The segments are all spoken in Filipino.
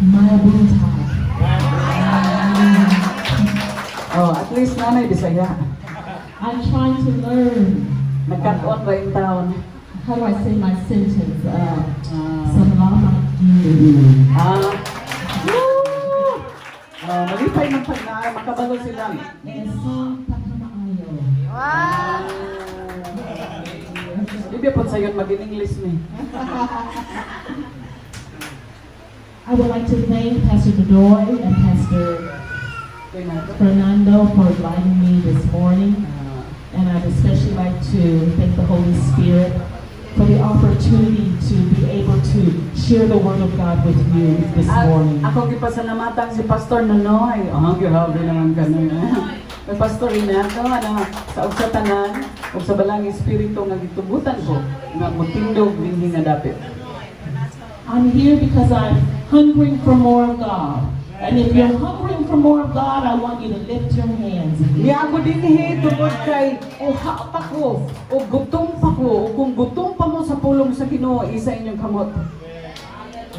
Mabuhay. Oh, at least nanay Bisaya. I'm trying to learn. Nagkat-on ba yung taon? How do I say my sentence? Salamat din. Malipay ng pagnaay, makabalo sila. Esong pagkamaayo. Hindi po sa'yo mag-in-English ni. I would like to thank Pastor Dodoy and Pastor Fernando for inviting me this morning. And I'd especially like to thank the Holy Spirit for the opportunity to be able to share the Word of God with you this morning. Ako gipasalamatan si Pastor Nonoy. Grabe naman kanina. May Pastor Renato, sa ugsatanan, o sa balang espiritu nga gitubutan ko, nga mutindog hindi nga dapit. I'm here because I'm hungering for more of God. And if you're hungering for more of God, I want you to lift your hands. Di ako dinhi tungod kay uha pa ko, o gutom pa ko, o kung gutom pa mo sa pulong sa Ginoo, isa inyong kamot.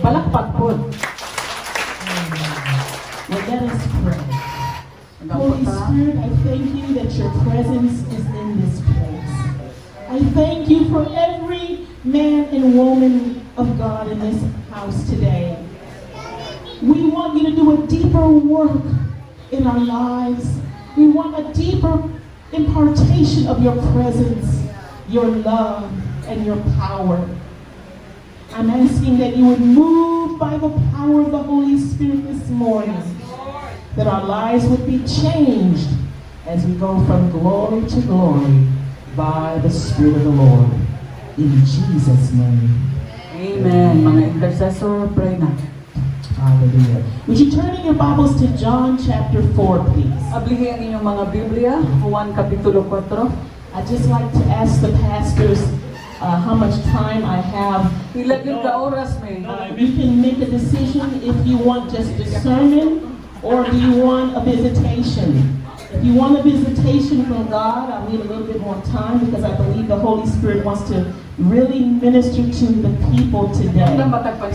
Palakpak po. Well, let us pray. Holy Spirit, I thank you that your presence is in this place. I thank you for every man and woman of God in this house today. We want you to do a deeper work in our lives. We want a deeper impartation of your presence, your love, and your power. I'm asking that you would move by the power of the Holy Spirit this morning, that our lives would be changed as we go from glory to glory by the Spirit of the Lord. In Jesus' name. Amen. Mga intercessor, pray na. Hallelujah. Would you turn in your Bibles to John chapter 4, please? Ablihin ang inyong mga Biblia, Juan Kapitulo 4. I'd just like to ask the pastors how much time I have. Ilan yung ka-oras, may? You can make a decision if you want just a sermon or do you want a visitation. If you want a visitation from God, I'll need a little bit more time because I believe the Holy Spirit wants to really minister to the people today.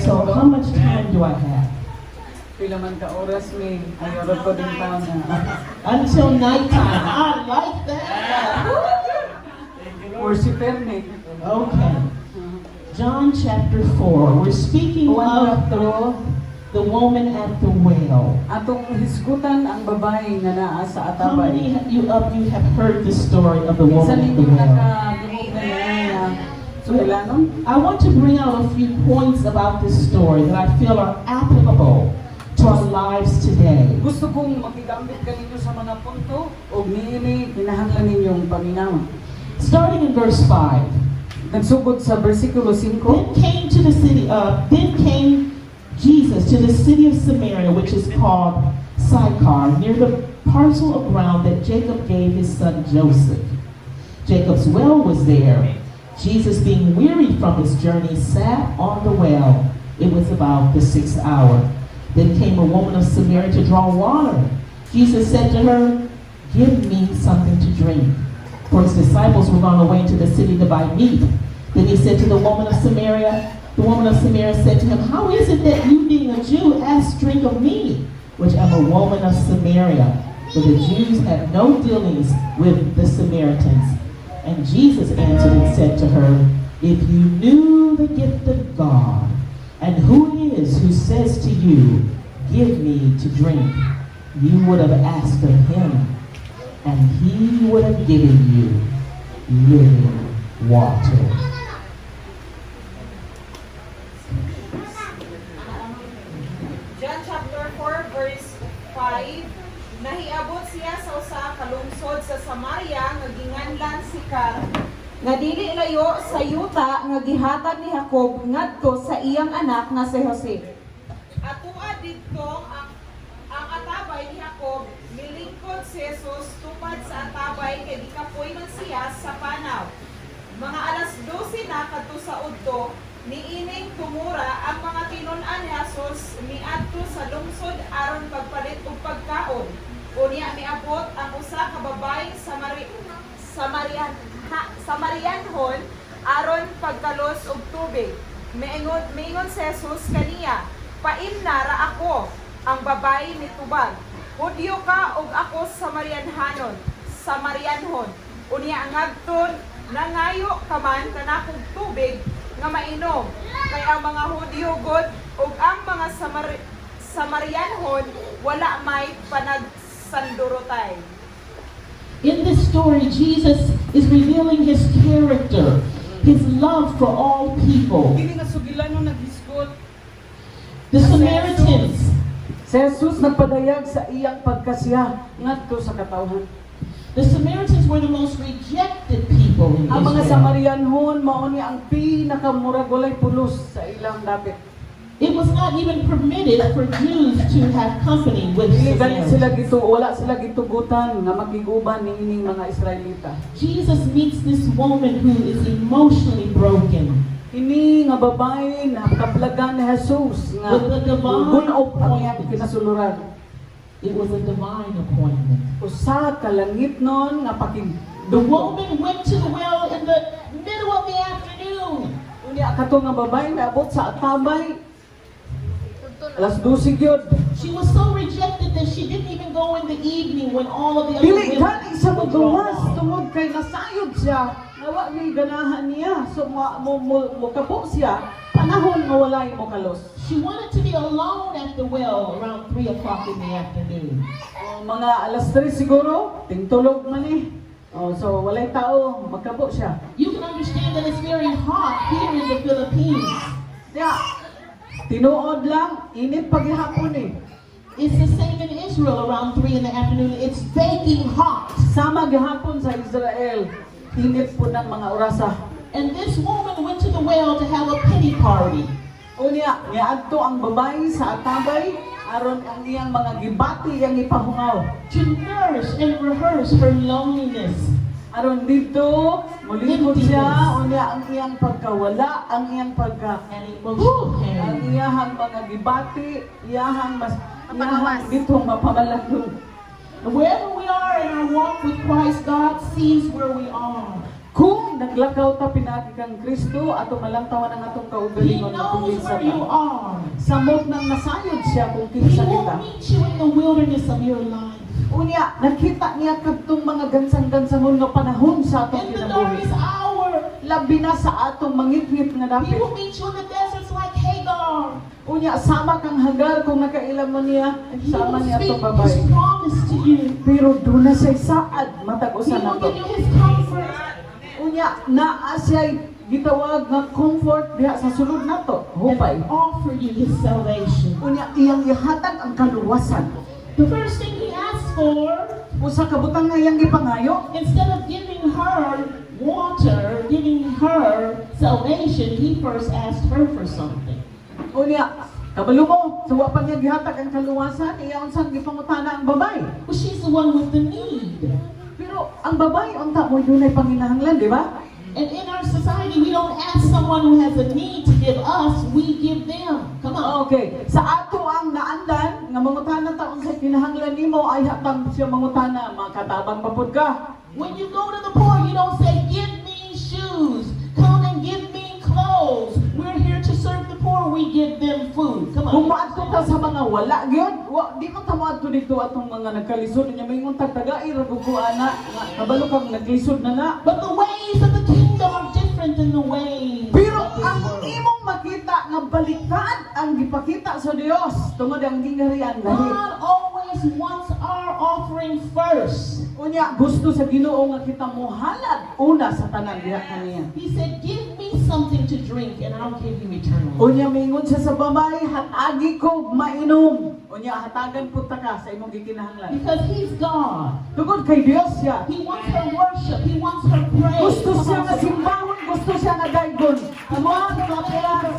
So how much time do I have? Pila man ka-oras, may ayorot ko din taon na. Until nighttime. I like that. Or si Perne. Okay. John chapter 4. We're speaking of the woman at the well. Atong hisgutan ang babae nga naa sa How many atabay. of you have heard the story of the Isa woman at the ninyo well? nakadungog na niya. So, kailangan? I want to bring out a few points about this story that I feel are applicable to our lives today. Gusto kong makigambit ka ninyo sa mga punto o niini kinahanglan ninyong paminawa. Starting in verse 5. Nagsugod sa versikulo 5. Then came Jesus to the city of Samaria, which is called Sychar, near the parcel of ground that Jacob gave his son Joseph. Jacob's well was there. Jesus, being wearied from his journey, sat on the well. It was about the 6th hour. Then came a woman of Samaria to draw water. Jesus said to her, "Give me something to drink." For his disciples were gone away into the city to buy meat. Then he said to the woman of Samaria said to him, "How is it that you, being a Jew, ask drink of me, which am a woman of Samaria?" For the Jews have no dealings with the Samaritans. And Jesus answered and said to her, "If you knew the gift of God, and who it is who says to you, 'Give me to drink,' you would have asked of him, and he would have given you living water." John chapter 4 verse 5. Nahiabot siya sa usa ka lungsod sa Samaria nga ginganlan Sychar, nga dili layo sa yuta nga gihatag ni Jacob ngadto sa iyang anak nga si Jose. Atuad didto ang atabay ni Jacob, milingkod si Jesus tupad sa atabay kay gikapoy man siya sa panaw. Mga alas 12 na kadto sa udto, niining tumura ang mga tinun-an ni Jesus miadto sa lungsod aron pagpalit og pagkaon. Unya miabot ang usa ka babaeng Samarianhon aron pagkalos og tubig. Miingon si Jesus kaniya, Paimnara ako, ang babae ni Tubal. Hudyo ka ug ako Samarianhon. Unya ang agton nangayo ka man kanakong tubig nga mainom. Kay ang mga Hudyo god ug ang mga Samarianhon wala may panagsandurotay. In this story, Jesus is revealing his character, his love for all people. Dili nga sugilan nung naghisgot. The Samaritans, Si Jesus nagpadayag sa iyang pagkasiya ngadto sa katawhan. the Samaritans were the most rejected people in Ang mga Israel. Samarianhon mao ni ang pinakamurag walay pulos sa ilang dapit. It was not even permitted for Jews to have company with Dili gani sila Samaritans. wala sila gitugutan nga makiguban niining mga Israelita. Jesus meets this woman who is emotionally broken. Ini nga babae na kaplagan ni Jesus nga With the divine gunop ang iyang appointment. kinasuluran. It was a divine appointment. Usa ka langit nun nga The pakigdungog. woman went to the well in the middle of the afternoon. Unya kato nga babae nga abot sa atabay. Alas 12 gyud. She was so rejected that she didn't even go in the evening when all of the other Dili women gani siya were drawn magawas off. tungod kay nasayod siya. Nawa ni ganahan niya. So mo kapo siya. Panahon nga walay mo kalos. She wanted to be alone at the well around 3 o'clock in the afternoon. Mga alas 3 siguro, tingtulog man eh. So walay tao, magkabo siya. You can understand that it's very hot here in the Philippines. Kaya, tinuod lang, init paghihapon eh. It's the same in Israel around 3 in the afternoon. It's baking hot. Sama gihapon sa Israel, init po ng mga orasa. And this woman went to the well to have a pity party. Unya, niadto ang babae sa atabay, aron ang iyang mga gibati iyang ipahungaw. To nurse and rehearse her loneliness. Aron dito, mulingkod siya, unya ang iyang pagkawala, ang iyang pagka... And emotional Ang pain. iyahang mga gibati, iyahang dito mapamalandong. Wherever we are in our walk with Christ, God sees where we are. Kung naglakaw ta pinagi kang Kristo ato malantawan ang atong He kaugalingon knows kung kinsa where you ta. are. Samot nang nasayod siya kung He kinsa kita. will meet you in the wilderness of your life. Unya, nakita niya kadtong mga gansang-gansangon nga panahon sa atong In the kinabuhi. darkest hour, Labi na sa atong mangitngit nga He dapit. will meet you in the deserts like Hagar. Unya, sama kang Hagar kung nakailam mo niya, And He sama will niya speak atong babae. His promise to you. Pero doon na siya'y saad, He matag-usan na will to. give you His comfort. Unya, naa siya'y gitawag nga comfort diha sa sulod nato. Hupay. And offer you His salvation. Unya, iyang ihatag ang kaluwasan. The first thing He asks for, Usa ka butang nga iyang gipangayo. instead of giving her water, giving her salvation, He first asked her for something. Unya, kabalo mo, sa wa pa niya gihatag ang kaluwasan, iya unsang gipangutana ang babay. Well, she's the one with the need. Pero ang babay unta mo dunay panginahanglan, di ba? And in our society, we don't ask someone who has a need to give us, we give them. Come on. Okay, sa ato ang naandan nga mangutana ta unsay kinahanglan nimo ay hatang siya mangutana, makatabang papud ka. When you go to the poor, you don't say, give me shoes, come and give me clothes. We're here to serve the poor, we give them food. Come Kung on. maadto ka sa mga wala gyud, di man ta moadto dito atong mga nagkalisod nya mingon tag tagai ra gugu ana, nga kabalo kang naglisod na na. But the ways of the kingdom are different than the ways Pero of this ang world. imong makita nga baliktad ang gipakita sa Dios tungod ang gingharian lahi. God always wants our offering first. Unya gusto sa Ginoo nga kita mohalad una sa tanan diha kaniya. He said, give me something to drink and I'll give you eternal life. Unya mingon siya sa babay, hatagi ko mainom. Unya hatagan pud ta ka sa imong gikinahanglan. Because He's God. Tungod kay Dios siya. He wants her worship. He wants her praise. Gusto siya nga simbahon, gusto siya nga daygon. Amo ang prayer.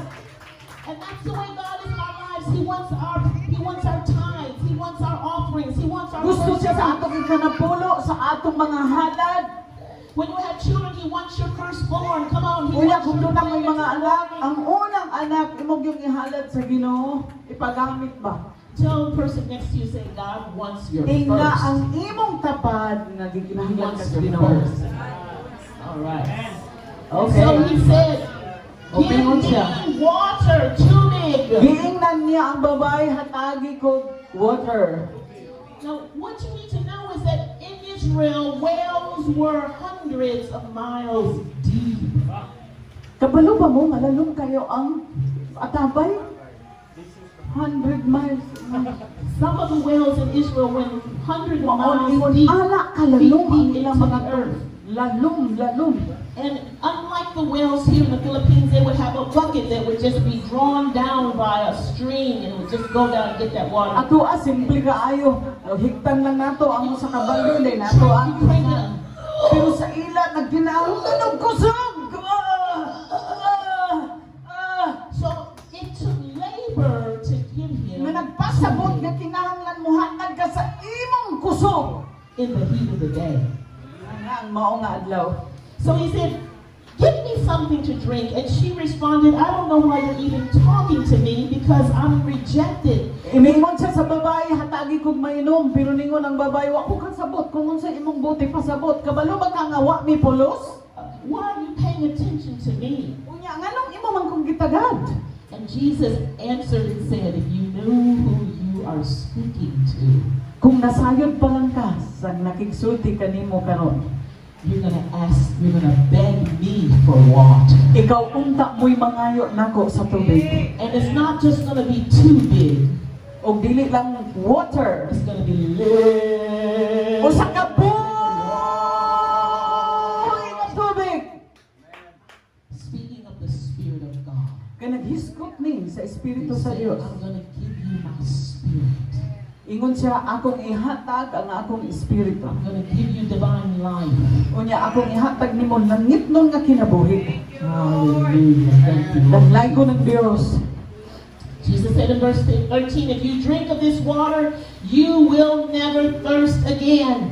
And that's the way God is in our lives. He wants our tithes. He wants our offerings. He wants our Gusto siya sa worship. atong ikanapulo, sa atong mga halad. When you have children, He wants your firstborn. Come on. He Unya wants kung your doon may mga praise. anak, ang unang anak imong yung ihalad sa Ginoo, ipagamit ba? Tell the person next to you, say, God wants your Ina first. ang imong tapad nga He gikinahanglan wants ka sa your Ginoo. first. All right. Okay. So He said, O Give pingon siya. me water, tubig. Giingnan niya ang babae, hatagi ko water. Now, what you need to know is that in Israel, wells were hundreds of miles deep. Kabalo ba mo, malalong kayo ang atapay? 100 miles. Some of the wells in Israel went hundreds of miles Maon, deep. ala kalalong ang Deep ilang into mga the earth. Lalong, lalong. And unlike the wells here in the Philippines, they would have a bucket that would just be drawn down by a string and it would just go down and get that water. Ato simple kaayo. Higtan lang nato ang sa kabalo din nato ang You crank it up. pero sa ila nagkinahon ng kusog. So it took labor to give him Nga nagpasabot nga kinahanglan mo hatag ka sa imong kusog. in the heat of the day. Ang mao nga adlaw. So he said, give me something to drink. And she responded, I don't know why you're even talking to me because I'm rejected. Imingon siya sa babae, hatagi kog mainom, pero ningon ang babae, wa ko kasabot kung unsa imong buti pasabot. Kabalo ba ka nga wa mi pulos? Why are you paying attention to me? Unya nganong imo man kong gitagad? And Jesus answered and said, if you knew who you are speaking to, Kung nasayod pa lang ka sa nakigsulti kanimo karon, you're gonna beg me for water. ikaw unta mo'y mangayo nako sa tubig. And it's not just gonna be too big. O dili lang water. It's gonna be little. O sa kabuhay ng tubig. Speaking of the Spirit of God, Kaya naghiskot ni sa Espiritu sa He said, Dios. I'm gonna give you my spirit. Ingon siya, akong ihatag ang akong Espiritu. I'm gonna give you divine life. Unya, akong ihatag nimo langitnon nga kinabuhi. Hallelujah. Thank you, Lord. Danlay ko ng Dios. Jesus said in verse 13, if you drink of this water, you will never thirst again.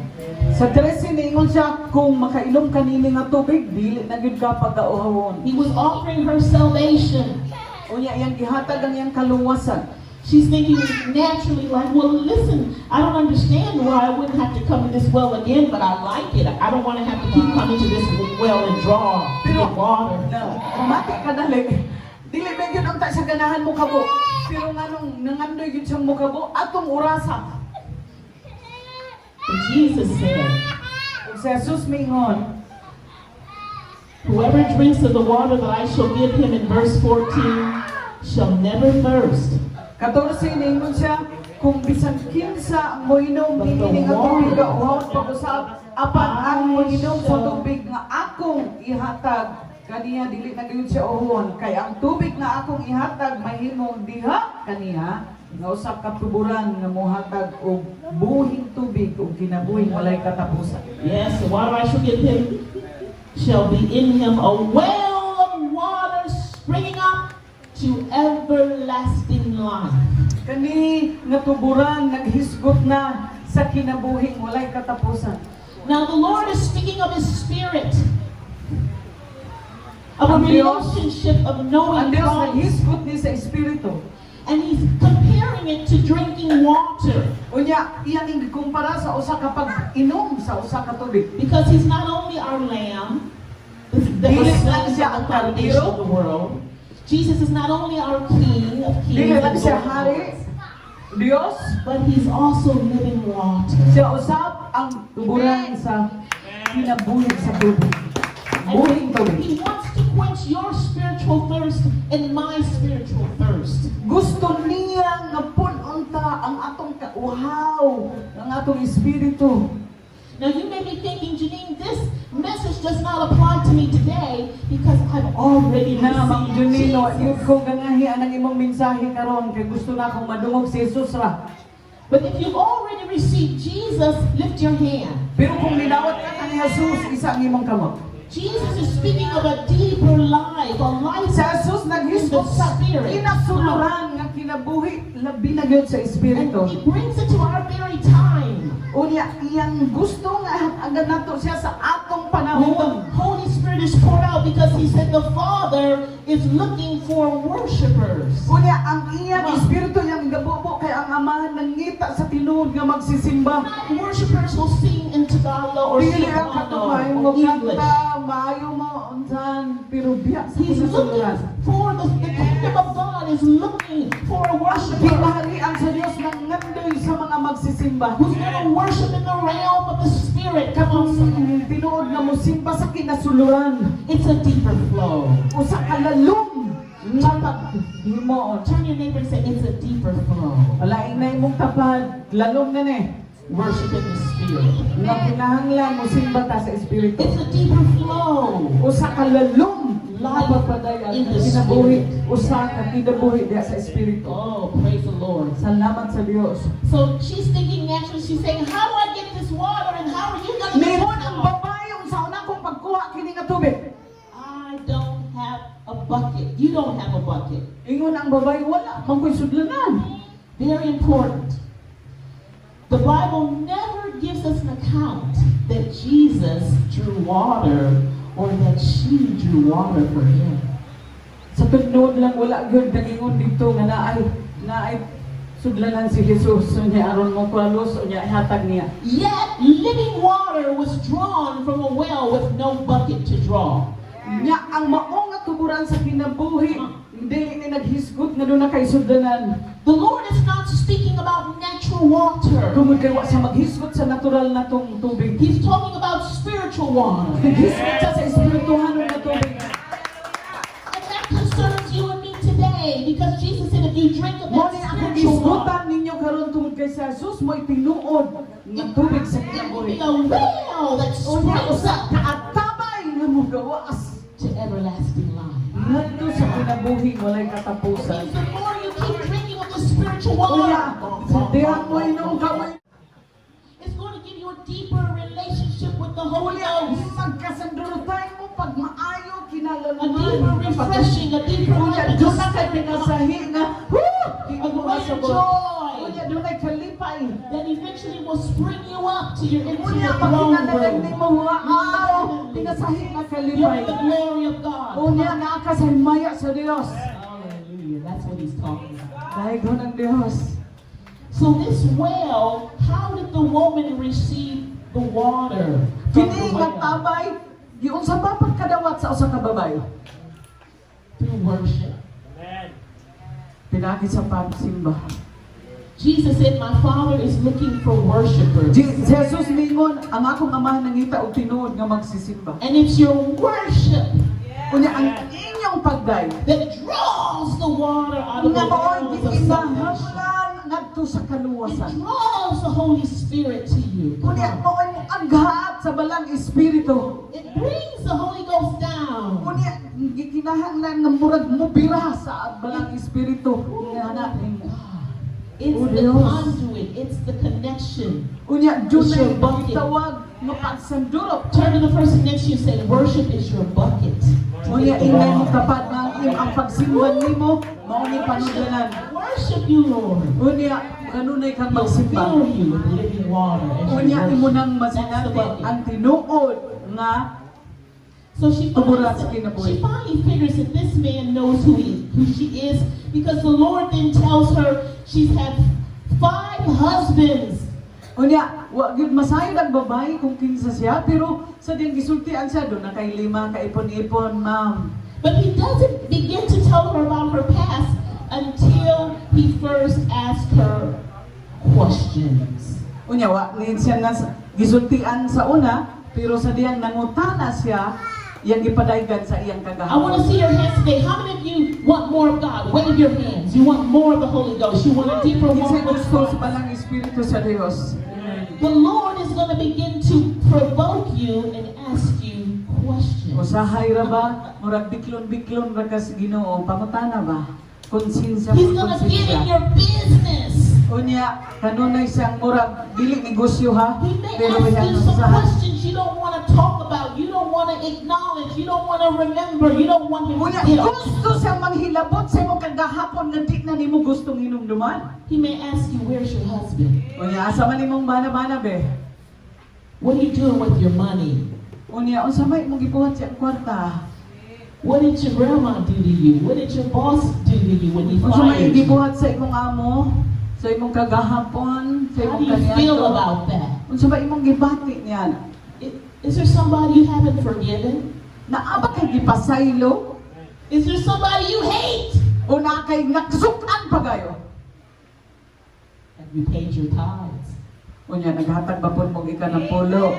Sa 13 ingon siya, kung makainom kanini nga tubig, dili na gyud ka pagkauhawon. He was offering her salvation. Unya, iyang gihatag ang iyang kaluwasan. She's thinking naturally like, well, listen, I don't understand why I wouldn't have to come to this well again, but I like it. I don't want to have to keep coming to this well and draw to get water. Mati ka dali. Dili ba yun ang sa ganahan mo kabo? Pero nganong nangandoy yun siyang mukabo, atong urasa. And Jesus said, Kung si Jesus mingon, whoever drinks of the water that I shall give him in verse 14 shall never thirst. 14 ningon siya, kung bisan kinsa ang moinom niining ang tubig nga uhaw pag-usap, apan ang moinom sa tubig nga akong ihatag, kaniya dili na gyud siya uhon, kay ang tubig nga akong ihatag mahimong diha kaniya nga usa ka tuburan nga mohatag og buhing tubig ug kinabuhing walay katapusan. Yes, the water I shall give him shall be in him a well of water springing up to everlasting life. Kani nga tuburan naghisgot na sa kinabuhing walay katapusan. Now the Lord is speaking of His Spirit, of a Ang Diyos- relationship of Ang knowing Dios Christ, naghisgot ni sa espiritu. and He's comparing it to drinking water, Unya, iyang ikumpara sa usa ka pag-inom sa usa ka tubig. because He's not only our Lamb that Dili was lang slain siya from ang the foundation of the world. Jesus is not only our King of Dili Kings lang and siya Lord of hari, Lords, Dios, but He's also living water. siya usap ang tuburan sa kinabuhi sa tubig. Buhing And tubig. He wants to quench your spiritual thirst and my spiritual thirst. Gusto niya nga pununta ang atong kauhaw, ang atong espiritu. Now you may be thinking, Janine, this message does not apply to me today because I've already Na Ma'am received Junino, Jesus. yun ko gangahi ang imong mensahe karon kay gusto na akong madungog si Jesus ra. But if you've already received Jesus, lift your hand. Pero kung ninawat ka ni Jesus, isa ang imong kamot. Jesus is speaking of a deeper life, a life Sa Jesus naghisgot sa Spirit. kinasuluran nga kinabuhi labi na gyud sa and espiritu. He brings it to our very time. Unya iyang gusto nga agad nato siya sa atong When the panahon. Holy Spirit is poured out because He said the Father is looking for worshipers. Unya ang iyang espiritu yang gabubo kay ang amahan nangita sa tinuod nga magsisimba. Not worshipers who sing in Tagalog or Dili sing ang katumayo mo or English. kanta, maayo mo unsan pero biya sa He's looking kinasulan. for the kingdom of God is looking for a worshiper Ginaharian sa Dios nang ngandoy sa mga magsisimba. who's going to worship in the realm of the Spirit. Come on, somebody. Tinuod nga mo simba sa kinasuluran. It's a deeper flow. Usa ka lalong matag himo. Turn your neighbor and say, it's a deeper flow. Wala inay mong tapad, lalong na ni. Worship in the Spirit. Nga kinahanglan mo simba ta sa espiritu. It's a deeper flow. Usa ka lalong napapadayan In the kinabuhi, Spirit. usa ka kinabuhi diya sa espiritu. Oh, praise the Lord. Salamat sa Dios. So she's thinking naturally, she's saying, how do I get this water and how are you going to get Meron this ang water? babae sa unang kong pagkuha kini nga tubig. I don't have a bucket. You don't have a bucket. Ingon ang babae wala man ko'y sudlanan. Very important. The Bible never gives us an account that Jesus drew water or that she drew water for him. Sa tunod lang wala gyud nagingon dito nga naay sudlanan si Jesus unya aron mo kwalos unya hatag niya. Yet living water was drawn from a well with no bucket to draw. Nya ang mao nga tuburan sa kinabuhi dili ni naghisgot nga doon na kay sudlanan. The Lord is not speaking about natural water. Tungod kay wa sa maghisgot sa natural na tong tubig. He's talking about spiritual water. Naghisgot siya sa espirituhanon na tubig. And that concerns you and me today because Jesus said if you drink of Mo that ni ang spiritual water, hisgutan ninyo karon tungod kay sa Jesus mo'y tinuod nga tubig sa it will kinabuhi. be a well that Unya springs usa up kaatabay nga mogawas to everlasting life. ngadto sa kinabuhi walay katapusan. The more you keep drinking of the spiritual Unya water, sa diha mo inom kaway. it's going to give you a deeper relationship with the Holy Unya Ghost. magkasandurutay mo pag maayo A deeper kinalaluman. refreshing, a deeper Unya life doon na kay pinasahi nga. Di a mo greater masabot. joy Unya doon kay kalipay. that eventually will spring you up to your into Unya your pag throne kinalalag room. ni mo waaw pinasahi nga You're kalipay. in the glory of God. Unya naa ka sa himaya sa Dios. Hallelujah. That's what he's talking about. Dahil ng Dios. So this well, how did the woman receive the water from the Kini nga well? tabay, giun sa ba pagkadawat sa usa ka babae? Through worship. Pinagi sa pagsimba. Jesus said, my Father is looking for worshipers. Jesus mingon, ang akong amahan nangita og tinuod nga magsisimba. And it's your worship Unya ang inyong pagday that draws the water out of the nga mao'y wells of salvation. gikinahanglan ngadto sa It kaluwasan. draws the Holy Spirit to you. Unya mao'y mo aghat sa balang espiritu. It brings the Holy Ghost down. Unya gikinahanglan nga murag mubira sa balang espiritu nga natin. It's Oh, the Dios. conduit. It's the connection. Unya It's dunay your bucket. tawag nga pagsandurot. Turn to the person next to you and say, worship is your bucket. Unya ingay mo kapat nga ang pagsimban nimo mao ni panudlanan. Worship you, Lord. Unya kanunay kang He'll magsimba. fill you with living water. as you Unya imo worship. nang That's the masinabi bucket. ang tinuod nga So she Tuburan sa finally, kinabuhi. she finally figures that this man knows who she is because the Lord then tells her she's had 5 husbands. unya wa gyud masayod ang babae kung kinsa siya pero sa diyang gisultian siya do na kay 5 ka ipon-ipon ma'am. But he doesn't begin to tell her about her past until he first asked her questions. Unya wa ni siya na gisultian sa una pero sa diyang nangutana siya yang gipadaygan sa iyang I want to kagahapon. see your hands today. How many of you want more of God? Wave your hands. You want more of the Holy Ghost. You want a deeper walk Kinsa with gusto sa God. balang espiritu sa Dios. The Lord is going to begin to provoke you and ask you questions. Usahay ra ba murag biklon-biklon ra ka sa Ginoo pangutana ba? Konsensya He's mo going to get in konsensya. your business. Unya kanunay siyang murag dili negosyo ha He may pero ask yan you some usahay. questions you don't want to talk about, you don't want to acknowledge, you don't want to remember, you don't want him Unya to get on. gusto siyang manghilabot sa imong kagahapon nga di na nimo gustong hinumduman. He may ask you, where's your husband? Unya asa man imong bana-bana be? What are you doing with your money? Unya unsa may imong gibuhat sa kwarta? What did your grandma do to you? What did your boss do to you when he Unsa may fired you? gibuhat sa imong amo, sa imong kagahapon, sa How imong do you feel kaniadto? about that? Unsa ba imong gibati niyan? Is there somebody you haven't forgiven? Naa ba kay gipasaylo? Is there somebody you hate? O naa kay naksukan pagayo? Have you paid your tithes? Unya naghatag ba pud mo ika ng pulo?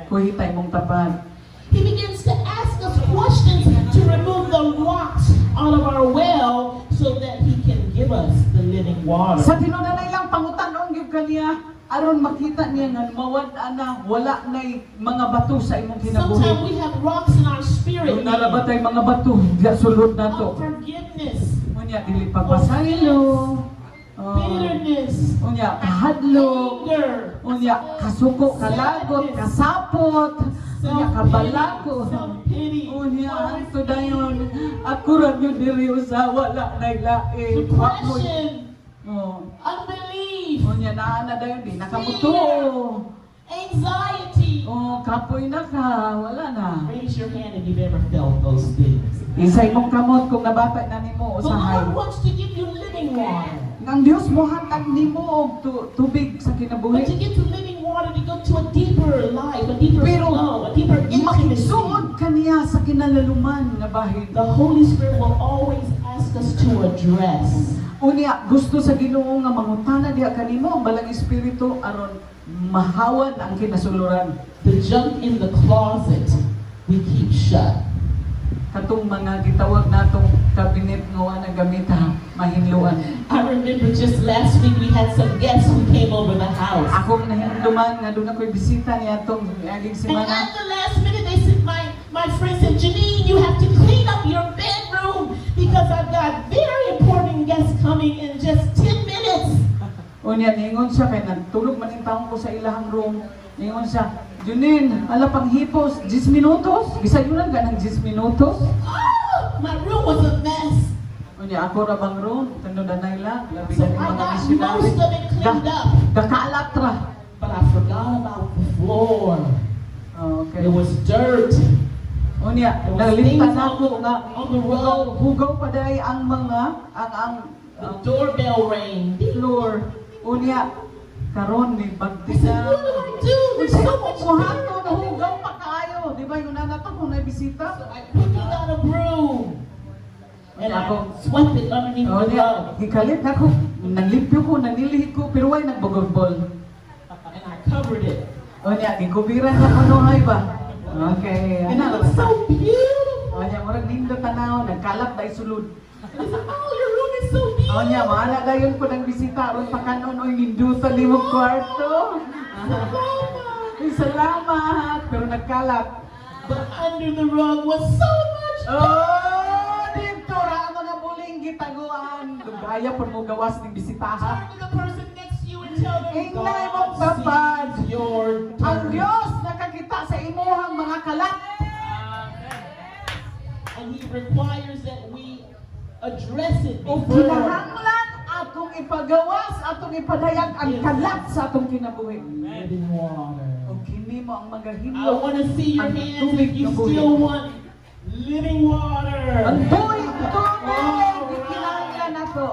Kuhitay mong tapat. He begins to ask us questions to remove the rocks out of our well so that he can give us the living water. Sa tinunay lang pangutan-ong gyud kaniya aron makita niya nga mawad ana wala nay mga bato sa imong Sometimes kinabuhi. we have rocks in our spirit Kung nalabatay mga bato, diya sulod nato. unforgiveness, Unya dili pagpasaylo. bitterness, Unya kahadlok. anger, Unya kasuko, kalagot, kasapot. Unya kabalako. self-pity, Unya anto dayon. Ako ra gyud diri usa wala nay lain. depression, Oh. unbelief, Unya naa na dayon di nakamuto. anxiety. Oh, kapoy na ka, wala na. Raise your hand if you've ever felt those things. Isay mong kamot kung nabatay na nimo The usahay. Lord wants to give you living water. Ang Dios mo hatag nimo og tubig sa But to kinabuhi. get to living water, to go to a deeper life, a deeper Pero flow, a deeper intimacy. makisuod kaniya sa kinalaluman nga bahid. The Holy Spirit will always ask us to address. Unya, gusto sa Ginoo nga mangutana diha kanimo ang balang espiritu aron mahawan ang kinasuluran. The junk in the closet, we keep shut. Katong mga gitawag natong kabinet nga wa na gamit ha, mahinluan. I remember just last week we had some guests who came over the house. Ako nahinduman nga doon ako'y bisita niya itong aging And semana. at the last minute, they said, my friend said, Janine, you have to clean up your bedroom because I've got very important guests coming in just 10 minutes. Unya, ningon siya kay nagtulog man yung taong ko sa ilahang room. Ningon siya, Junin, ala pang hipos, 10 minutos? Gisayunan ka ng 10 minutos? Oh, my room was a mess. Unya, ako ra bang room? Tanodanay lang. Labi So na yung I mga got missionary. most of it cleaned up. Gakalat ra. But I forgot about the floor. Okay. There was dirt. Unya, There was nalimtan things ako nga on the road. hugaw pa dahil ang mga ang The doorbell rang. floor. Unya, karon I ni said, bagtina. what do I do? There's so much Muhato na dirt. hugaw pa kaayo. Di ba yung nanata kung may bisita? I picked out a broom. And I swept it underneath Oh, the niya, rug. gikalit ako. Naglipyo ko, nanilihik ko, pero why nagbogol-bol? And I covered it. O niya, gikubiran na panuhay ba? Okay. And it Ano looked so beautiful. O niya, murag nindo tanaw, nagkalap na isulod. I said, oh, your room is so O niya, beautiful. maana dayon ko ng bisita, aron pa kanon, oy, nindutan ni mo kwarto. Ay, salamat! Pero nagkalap. But under the rug was so much dirt. Oh, dito ra ang mga buling gitaguan. Dugaya po mo gawas ng bisitaha. Turn to the person next to you and tell them, Ingay mong God babad. sees your Ang dirt. Diyos nakakita sa imuhang mga kalat. And He requires that we address it O before. kinahanglan atong ipagawas, atong ipadayag ang kalat sa atong kinabuhi. Living water. O kini mo ang I magahimo. want to see your Ang hands tubig if you na buhay. still want living water. Ang buhay tubig, kinahanglan nato.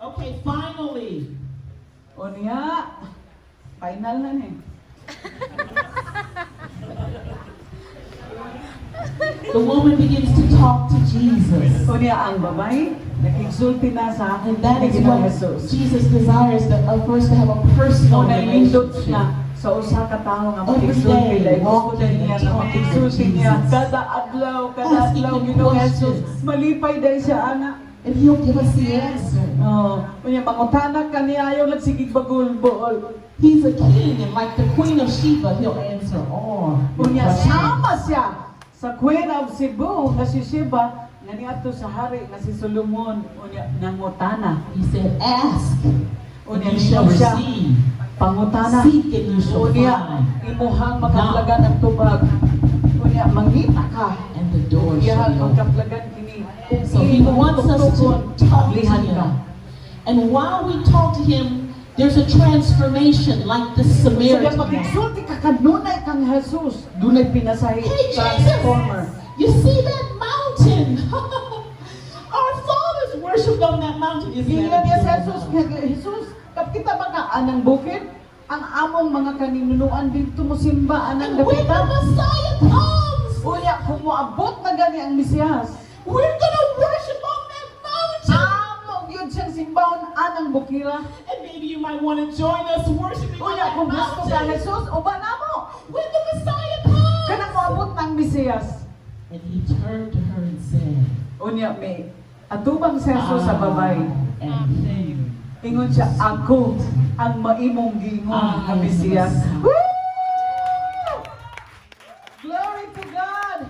Okay, finally. O niya, final na ni. The woman begins to talk to Jesus. O niya, ang babay, nakigsulti na sa And that is Ginoong what Jesus. Jesus desires for us to have a personal O nailindot relationship. na sa usa ka tawo nga Every makigsulti day, dahil gusto walking niya and na talking makigsulti to niya Jesus. kada adlaw Asking him Ginoong Jesus questions. malipay dahil siya ana. And He'll give us the answer. Oh, unya mangutana ka niya ayaw lang sigig bagul-bol. He's a king, and like the Queen of Sheba, He'll answer all. your Unya questions. sama siya sa Queen of Cebu nga si Sheba nga niadto sa hari nga si Solomon unya nangutana. He said, ask, and Unya you shall ningon siya receive. pangutana. Seek, and you shall Unya find. imuhang makaplagan ang tubag. Unya mangita ka. And the door Iya shall be open. magkaplagan kini. So He wants us to talk to lihan ka. Him. And while we talk to Him, there's a transformation like the Sa Samaritan. magigsulti ka kanunay kang Jesus, dunay pinasahi Hey, transformer. Jesus! You see that mountain? mountain. Our fathers worshipped on that mountain. Isn't Gingan niya that sa beautiful? Jesus, kat kita ba ka anang bukid? Ang among mga kaninunuan dito mo simba anang And when the dapitan. Messiah comes, Unya, kung moabot na gani ang Mesiyas, we're gonna worship on that mountain. amo yun siyang simbahon anang bukira. And maybe you might want to join us worshiping on Unya, that kung gusto ka mountain. Jesus, uba na mo. When the Messiah comes. Kanang moabot ng Mesiyas. And he turned to her and said, Unya, may atubang si Jesus sa babay. And he. Ingon siya, ako ang maimong gingon na Mesiyas. Woo! Glory to God!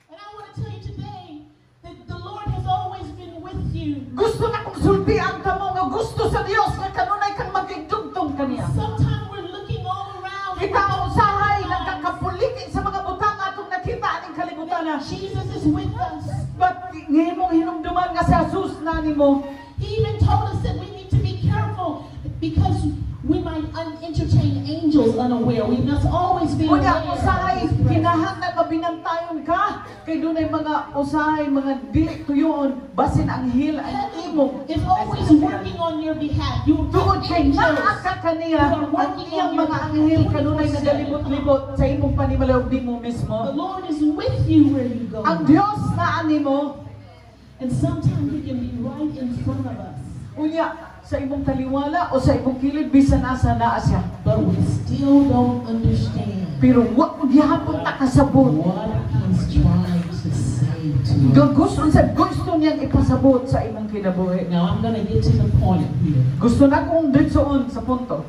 And I want to tell you today that the Lord has always been with you. Gusto na kong sultian ka mo nga gusto sa Dios nga kanunay kang magigdugtong kaniya. Sometimes we're looking all around. Kita ang usahay nagkakapulikin sa mga butang atong nakita aning kalibutan na. Jesus is with us. But ngayon mong hinumduman nga sa Jesus na nimo. He even told us that we need to be careful because we might entertain angels unaware. We must always be aware. Unya, usahay, of His presence. kinahanglan mabinantayon ka. Kay dunay mga usahay, mga dili tuyon, basin ang hil, ang imong. It's always working on your behalf. You Tungod kay naa angels. ka kaniya, ang iyang mga anghel kanunay nagalibot-libot sa imong panimalaw di mo The mismo. Lord is with you where you go. Ang Dios na animo, And sometimes He can be right in front of us. unya, sa imong taliwala o sa imong kilid, bisan asa naa siya. But we still don't understand Pero wa gihapon ta kasabot. what He's trying to say to us. Gusto niyang ipasabot sa imong kinabuhi. Now I'm going to get to the point here. Gusto na kong ditsoon sa punto.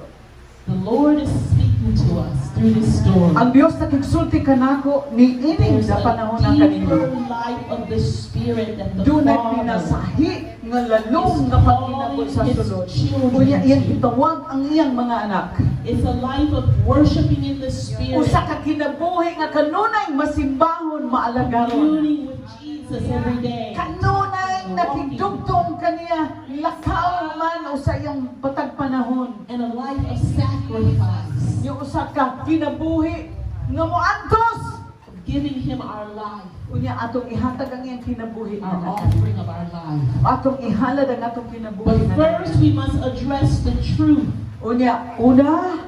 The Lord is speaking to us through this story. Ang Dios nakigsulti kanako ni ining There's sa a panahon ng deeper kanino. life of the Spirit that the Dunay Father pinasahi nga lalong nga pagkinabot sa sulod. Unya iyang itawag ang iyang mga anak. It's a life of worshiping in the Spirit, Usa ka kinabuhi nga kanunay masimbahon maalagaron. communing with Jesus every day. Kanunay nakigdugtong kaniya lakaw man o sa iyang batag panahon. And a life of sacrifice, Yung usa ka kinabuhi nga moantos. of giving Him our life, Unya atong ihatag ang iyang kinabuhi our na offering of our life. atong ihalad ang atong But kinabuhi na first, we must address the truth. Unya, una,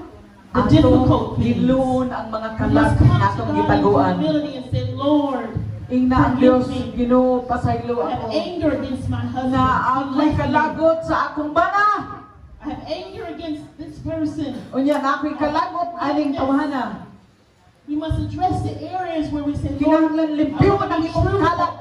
The atong difficult things. hiluon ang mga We kalat must na come to atong God in gitaguan. humility and say, Lord, Ingna ang Diyos, Ginoo, pasaylo I have ako. anger against my husband. Na He ako'y left me. kalagot sa akong bana. I have anger against this person. Unya, na ako'y kalagot aning tawhana. We must address the areas where we say, Lord, Kinahanglan I limpyo want to ng be imong true. kalat.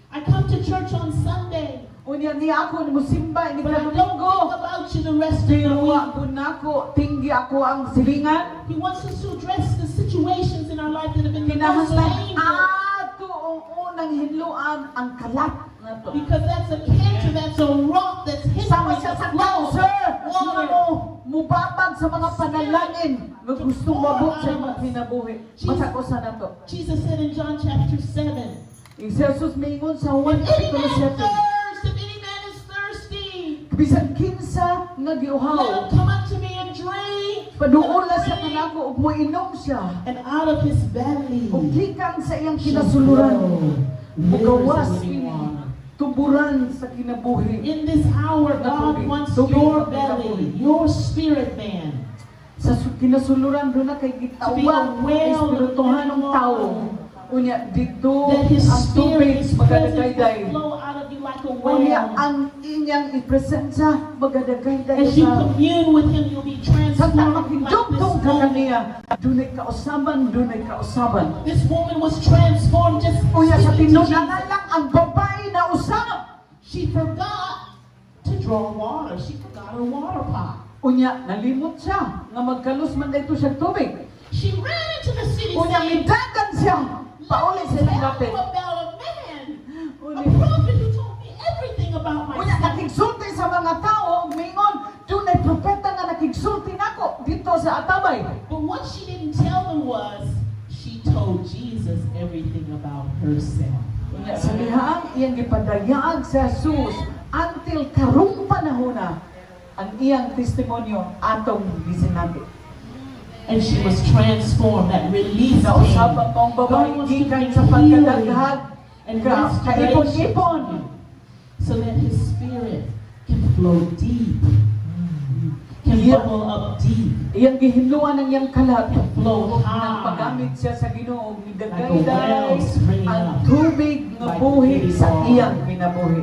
I come to church on Sunday, Unya, ni ako, ni musimba, ni but I don't think kalunggo. about you the rest of the Pero week. wa po nako, tinggi ako ang silingan. He wants us to address the situations in our life that have been the most Kinahanglan painful. ato ang unang hinluan ang kalat na to. Because that's a cancer, that's a rock that's Sama hindering siya the sa flow of cancer. Mga water. mo, mubabag sa mga panalangin nga gustong mabot sa imong kinabuhi. Masakosa na to. Jesus said in John chapter 7, Si Jesus mingon sa Juan if any Kapitulo man 7. thirst, if any man is thirsty, Bisan kinsa nga let giuhaw. him come unto me and drink. Paduula sa kanako ug moinom siya. And out of his belly Ug gikan sa iyang shall kinasuluran. flow Mugawas rivers of living water. tuburan sa kinabuhi. In this hour, God wants your belly, your spirit man, Sa kinasuluran doon na kay to be a gitawag well of espirituhanong living tao. water. Unya dito That His ang Spirit, tubig His presence magadagayday. will flow out of you like a Unya well. ang inyang ipresensya magadagayday As you sa commune with Him, you'll be sa transformed like makidugtong this ka woman. kaniya. Dunay kausaban, dunay kausaban. This woman was transformed just Unya sa speaking to tinunanan Jesus. lang ang babae na usab. She forgot to draw water. She forgot her water pot. Unya nalimot siya nga magkalus man dayto siya tubig. She ran into the city Unya saying, midagan siya. Pauli "Let sa me ilang tell lapit. you about a man, a Unya prophet who told me everything about Unya myself." nakigsulti sa mga tao ug mingon dunay propeta nga nakigsulti nako dito sa Atabay. But what she didn't tell them was, she told Jesus everything about herself. Unya sa dihang iyang gipadayag sa Jesus until karong panahona ang iyang testimonyo atong gisinabi. And she was transformed. That release Nausap came. ang mong babae God wants to gikan bring sa healing. pagkadaghag and restoration, kaipon-ipon. so that His Spirit can flow deep, can Yeah. bubble up deep, Iyang gihinluan ng iyang kalat. flow Nang high, magamit siya sa Ginoo, like a gidagay-day well springing ang up. tubig nga Like buhi living sa water. iyang kinabuhi.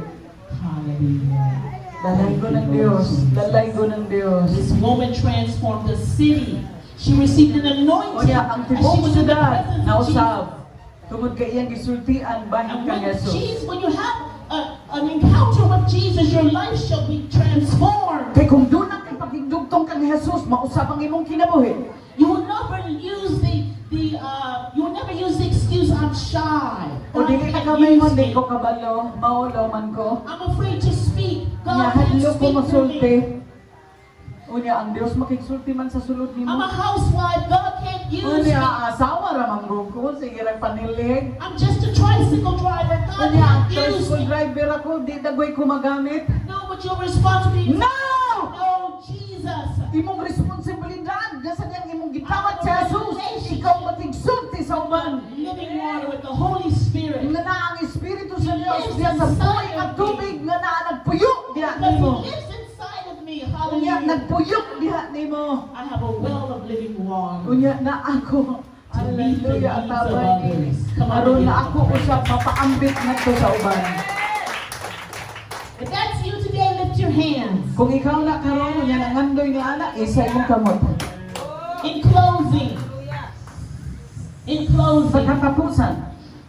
Hallelujah. Dalaygo ng Diyos, dalaygo ng Diyos. This woman transformed the city. She received an anointing Unya, ang as she tibuok was in the syudad presence na of Jesus. usab. Tungod kay iyang gisultian bahin And kang Yesus. when you have an encounter with Jesus, your life shall be transformed. Kay kung doon ang pagigdugtong kang Jesus, mausab ang imong kinabuhi. You will never use you will never use the excuse I'm shy. O God dili na can't kamay use mo, di me. ko kabalo, maulo man ko. I'm afraid to speak. Unya, God can't hadlo ko speak for masulti. me. Unya, ang Diyos makigsulti man sa sulod I'm nimo. a housewife. God can't use me. Unya, asawa ramang ko, sige rang panilig. I'm just a tricycle driver. God Unya, ang can't use tricycle me. driver ako, di dagoy ko magamit. No, but your responsibility. No! No, Jesus. Imong responsibilidad, nasa niyang imong gitawat sa Jesus. Ikaw matigsulti sa uban. Living water with the Holy Spirit. Nga na ang Espiritu sa Diyos, diya sa buhay at tubig, nga na nagpuyok diha Because He nimo. lives inside of me. Unya, Hallelujah. nagpuyok diha nimo. I have a well of living water. Unya na ako. To meet the Hallelujah, needs of atabay ni. others. Come on, Aron begin na to ako pray. usap mapaambit ngadto sa uban. If that's you today, lift your hands. Kung ikaw na karon unya nangandoy ni ana, isa imong kamot. In closing, Sa katapusan,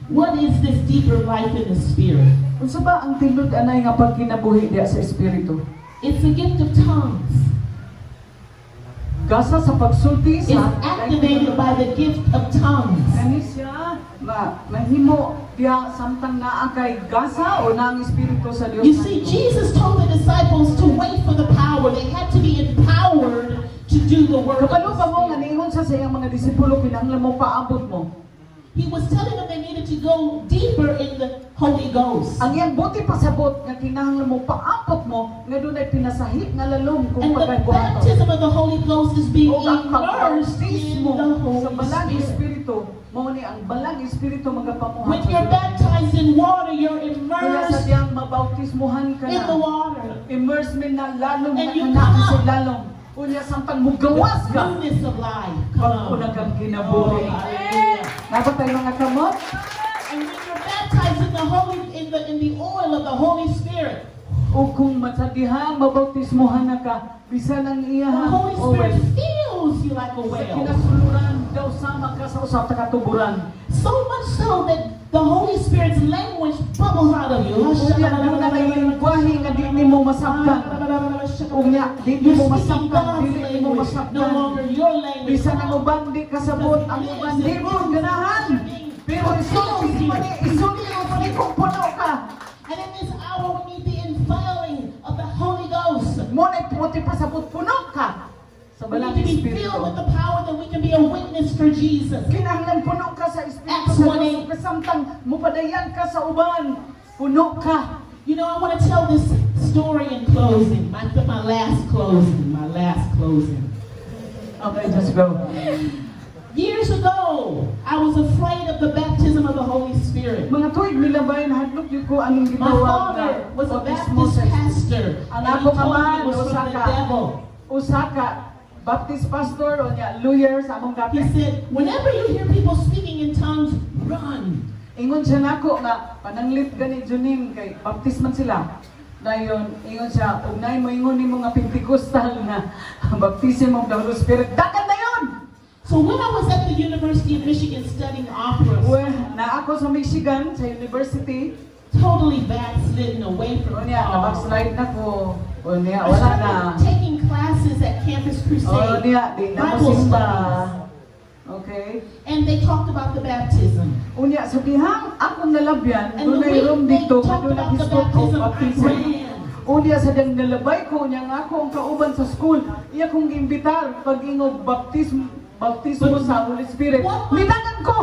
what is this deeper life in the Spirit? unsa ba ang tinud anay nga pagkinabuhi diha sa Espiritu? It's the gift of tongues. Gasa sa pagsulti It's sa activated by the gift of tongues. Kani siya mahimo diha samtang naa kay gasa o na ang Espiritu sa Dios. You see, Jesus told the disciples to wait for the power. They had to be empowered to do the work of Kabalo pa mo nga the Spirit. niingon sa iyang mga disipulo kinahanglan mo paabot mo. He was telling them they needed to go deeper in the Holy Ghost. Ang iyang buti pasabot nga kinahanglan mo paabot mo nga dunay pinasahi nga lalom kung And the pagkagbuhaton. baptism of the Holy Ghost is being O ang immersed in pagbaptismo the sa Holy balang Spirit. Espiritu mao ni ang balang Espiritu magapamuhat. When you're baptized in water, you're Kaya sa immersed diyang mabautismuhan ka in the na. water. Immerse me na lalong And na you kanaki come sa out. lalong. Unya samtang mugawas The ka. newness of life. Come Pagpunag on. kang Oh, kinabuhi. hallelujah. Dapat tayo mga kamot. And when you're baptized in the oil of the Holy Spirit, O kung masadihang mabautismuhan na ka, bisan ang the iyahang Holy oil. Spirit fills you like a Sa whale. kinasuluran daw sama ka sa usap na katuburan. So much so that the Holy Spirit's language bubbles out of you. Unya doon na may lingwahe nga di ni mo masabtan. Unya di ni mo masabtan, dili ni mo No masabtan. longer your language. Bisan ang uban di kasabot, ang uban di mo ganahan. Pero isulti mo ni, isulti mo ni kung puno ka. And in this hour, we need the infilling of the Holy Ghost. Mo na puti pasabot puno ka. Sa We balang need to be Espiritu. filled with the power that we can be a witness for Jesus. Kinahanglan puno ka sa Espiritu Acts sa 1:8. Diyos. Kasamtang mupadayan ka sa uban. Puno ka. You know, I want to tell this story in closing. My last closing. My last closing. Okay, just go. Years ago, I was afraid of the baptism of the Holy Spirit. Mga tuig milabay na hadlok yung ko anong My gitawag na father was a bautismo Baptist sa pastor, Ang and he ako told me kaman, it was from the Osaka. devil. Osaka, Baptist pastor o niya, lawyer sa among He kapit. said, whenever you hear people speaking in tongues, run. Ingon siya nako nga, pananglit gani Juning, kay Baptist man sila. Dayon, ingon siya, ugnay mo ingon ni mga Pentecostal nga, baptism of the Holy Spirit. Dagan na yun! So when I was at the University of Michigan studying opera, Well, na ako sa Michigan, sa university, totally backslidden away o from niya, God. na-backslide na ko. O niya, I wala na. started taking classes at Campus O Crusade, niya, di na Bible masimba. studies, Okay. and they talked about the baptism. Unya, sa dihang akong nalabyan, And the dunay week room they dito, talked nga doon about the nag-spot of baptism, I baptism. ran. Unya, sa dang nalabay ko, niya nga ako ang kauban sa school, iya kong imbitar, pag-ingog baptismo sa Holy Spirit. What? Nidagan ko!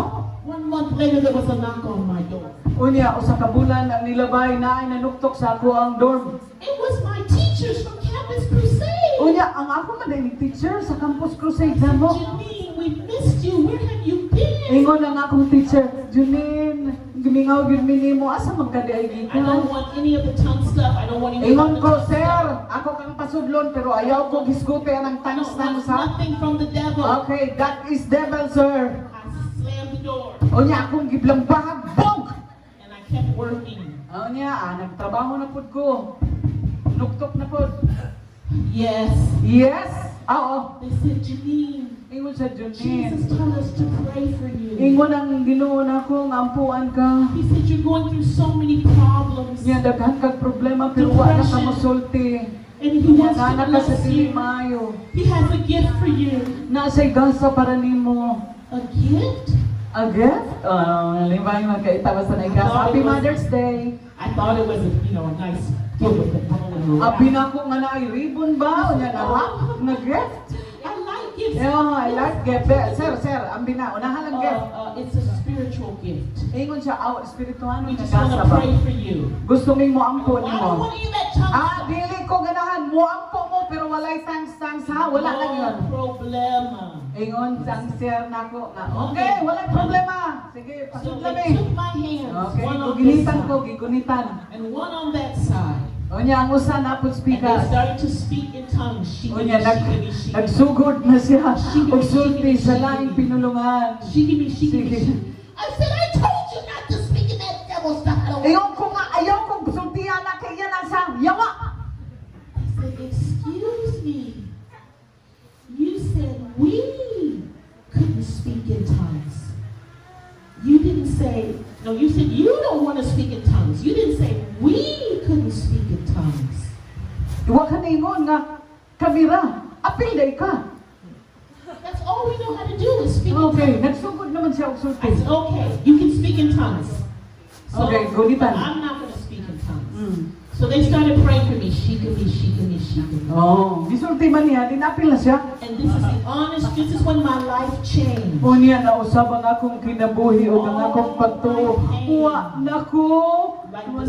1 month later, there was a knock on my door. Unya, usa ka bulan ang nilabay na ay nanuktok sa ako ang dorm. It was my teachers from Campus Crusade. Unya, ang ako madaling teacher sa Campus Crusade I said, na mo. Janine, we missed you. Where have you been? Ingon ang akong teacher, Junine, Gimingaw gyud mi nimo asa man ka I diay don't gikan. want any of the tongue stuff. I don't want any Ingon of the ko, tongue sir, stuff. ako kang pasudlon pero ayaw ko gisgote I ang don't tangs want sa. nothing from the devil. Okay, that is devil, sir. I slammed the door Unya akong giblambahag, bong! and I kept working. Unya, nagtrabaho na pud ko. Nuktok na pud. Yes. Yes? Oo. They said, Janine, Ingon sa Junin. Jesus told us to pray for you. Ingon ang Ginoo nako nga ampuan ka. He said, you're going through so many problems. Nya daghan kag problema pero wa na ka mosulti. And he Nya wants to nana ka sa bless dili you. maayo. He has a gift for you. Nasa'y gasa para nimo. A gift? A gift? Limbay man kay tawas na igas. Happy Mother's Day. I thought it was a nice gift with the bow and the Abi na ko nga na ribbon ba? Unya na wrap na gift. I like gifts. Yeah, I like gift. Sir, ambi na. Unahan ang gift. It's a spiritual gift. Ingon siya, espirituano We nga just want gasa to ba? pray for you. Gusto ming mo I ampo don't nimo. want any of that tongue. Dili ko ganahan. Mo ampo mo pero walay thanks ha. Wala lang yun. No problema. Ingon sang sir nako nga. Okay, wala problema. Sige, So pasud they lami. took my hands, Okay, one on this gugunitan ko, side gigunitan. and one on that side. Unya ang usa na pud And they speaker. started to speak in tongues. Unya nagsugod na siya. Og sulti sa laing pinulungan. Shikimi. Sige. I said, I told you not to speak in that devil style. Ayaw ko nga, ayaw kong sultihan na kaya na sa yawa. I said, excuse me. You said we couldn't speak in tongues. You didn't say, no, you said you don't want to speak in tongues. You didn't say we couldn't speak in tongues. Iwa ka na ingon nga, kamera, apil day ka. That's all we know how to do is speak in Okay, tongues. nagsugod naman siya og I sulti. said, okay, you can speak in tongues. Okay, gulitan. but I'm not going to speak in tongues. Mm. So they started praying for me, shikami. Oh, gisulti man niya, dinapil na siya. And this is the honest, this is when my life changed. Unya na usab ang akong kinabuhi o ang akong pagtuo. Wa nako,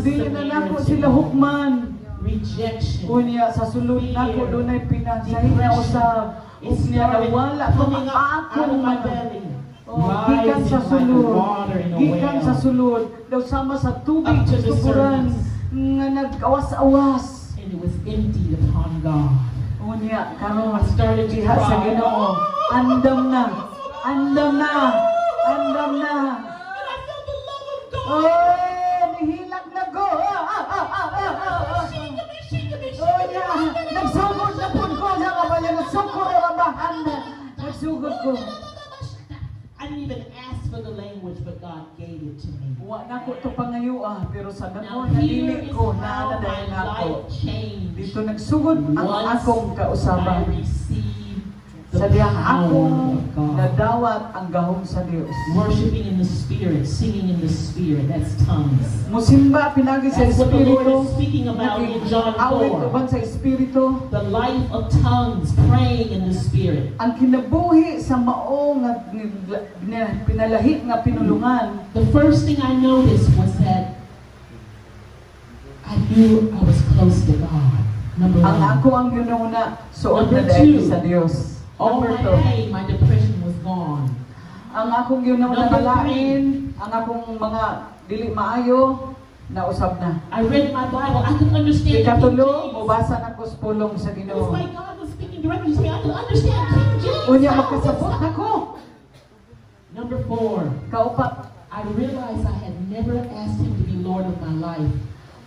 dili na nako sila hukman. Rejection. Unya sa sulod nako dunay pinansay na usab. It Unya na started wala coming pa up out of akong my mga. belly. Oh, gikan sa Rising like sulod. water in a Gikan sa well. sulod. Daw sama sa tubig Up to the tuburan surface. nga nag-awas-awas. And it was emptied upon God. Unya karon I started to diha sa cry. Ginoo. Andam na. Andam na. Andam na. And I felt the love of God. Oh, nihilak na go. Oh, yeah. Nagsugod na po ko sa kabaya. Nagsugod na kabahan na. Nagsugod ko. I didn't even ask for the language, but God gave it to me. Wa na ko to pangayo pero sa Now dako na here dili is ko how na my dahil ako. life changed. Dito nagsugod ang akong I kausaban. received Sa the diyang power akong of God. nadawat ang gahom sa Dios. Worshiping in the Spirit, singing in the Spirit, that's tongues. Musimba pinagi sa That's what the Lord Espiritu. is speaking about in John Awit 4. uban sa Espiritu. The life of tongues, praying in the Spirit. Ang kinabuhi sa mao nga pinalahi nga pinulungan. The first thing I noticed was that I knew I was close to God. Number Ang one. ako ang ginuna suod na Number dahil two. sa Dios. All Number my two. pain, my depression was gone. Ang akong ginuna Number nalain, ang akong mga dili maayo nausab na. I read my Bible. I could understand the King Ikatulo, James. mubasa na ko sa pulong sa It was Ginoo. like God was speaking directly to me. I could understand King James. Unya makasabot nako. Number 4. Kaupat, I realized I had never asked Him to be Lord of my life.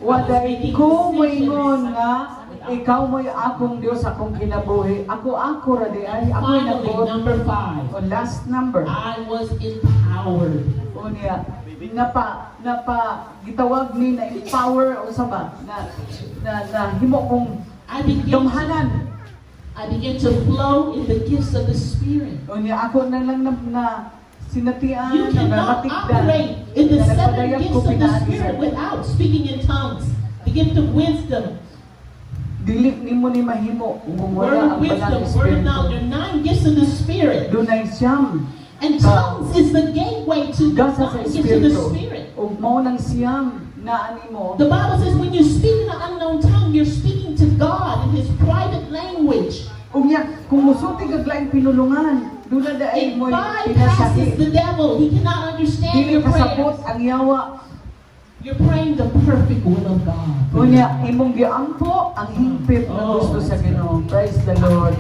waday ko moingon nga ikaw mo'y akong Dios akong kinabuhi. Ako ra di ay ako'y Finally, nagbuot. number 5. O last number. I was empowered. Unya, gitawag ni na empower o saba na himo kong I began dumhanan. to flow in the gifts of the Spirit. Unya ako na lang na sinatian You na cannot matikdan. operate in the na 7 nagpadayag gifts ko of the pinaagi sa Spirit without speaking in tongues. The gift of wisdom, dili nimo ni mahimo kung word wala of ang wisdom, balang word of knowledge. espiritu. There are 9 gifts of the Spirit. Dunay siyam And tongues is the gateway to the gasa sa 9 gifts of the espiritu. Spirit. Ug mao nang siyam na animo. The Bible says when you speak in an unknown tongue, you're speaking to God in His private language. Unya, kung musuti kag laing pinulungan, Doon na ay It mo bypasses pinasahi. the devil. He cannot understand Dili your kasabot prayers. ang yawa. You're praying the perfect will of God. Unya, imong giampo ang hingpit na Oh. gusto sa Ginoo. Praise the Lord.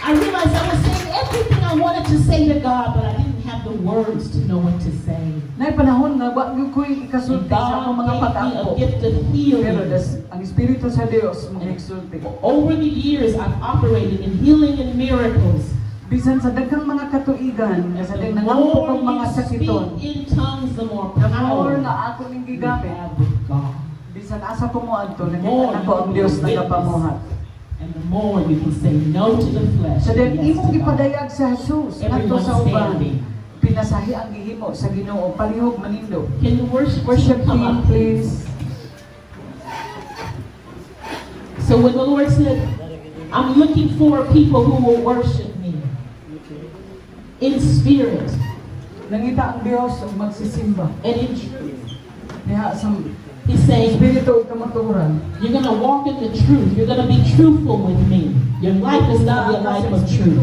I realized I was saying everything I wanted to say to God, but I didn't have the words to know what to say. Nay panahon nga wa gyud ko'y And ikasulti sa akong mga God gave me a pag-ampo. gift of Pero healing. ang Espiritu sa Dios mo nagsulti. Over the years, I've operated in healing and miracles. Bisan sa daghang mga katuigan, sa The daghang nangampo more kang mga you sakiton, speak in tongues, the more the power more na ako ning you gigamit. have with God. Bisan asa ko mo adto, More nakita ko ang Dios you nagapamuhat. And the more you can say no to the flesh. Sa and den yes imong to God. gipadayag sa Jesus, ngadto Everyone sa uban, standing. pinasahi ang gihimo sa Ginoo, palihog manindo. Can the worship Worship team come team, up, please. So when the Lord said, I'm looking for people who will worship me in spirit Nangita ang Dios ug magsisimba. and in truth, Diha sa He's saying, Espiritu ug kamatuoran. you're going to walk in the truth. You're going to be truthful with me. Your life is going to be a life of truth.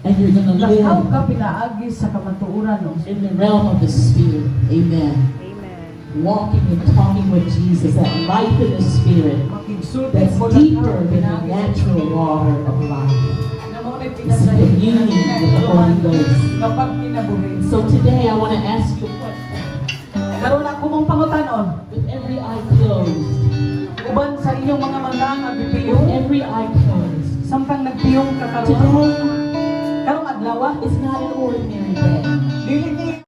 And you're going to Lakaw ka live pinaagi sa kamatuoran no. in the realm of the Spirit. Amen. Walking and talking with Jesus, that life in the Spirit Makigsulti that's mo deeper lakaw than the pinaagi. natural water of life. Na mo na It's a pinasahi. communion with the Holy Ghost. Kapag kinabuhi. So today I want to ask you a question. Karon ako mong pangutanon. With every eye closed, Uban sa inyong mga mata nga with bipiyong, every eye closed, samtang nagpiyong ka karon. today Karong adlaw, is not an ordinary day.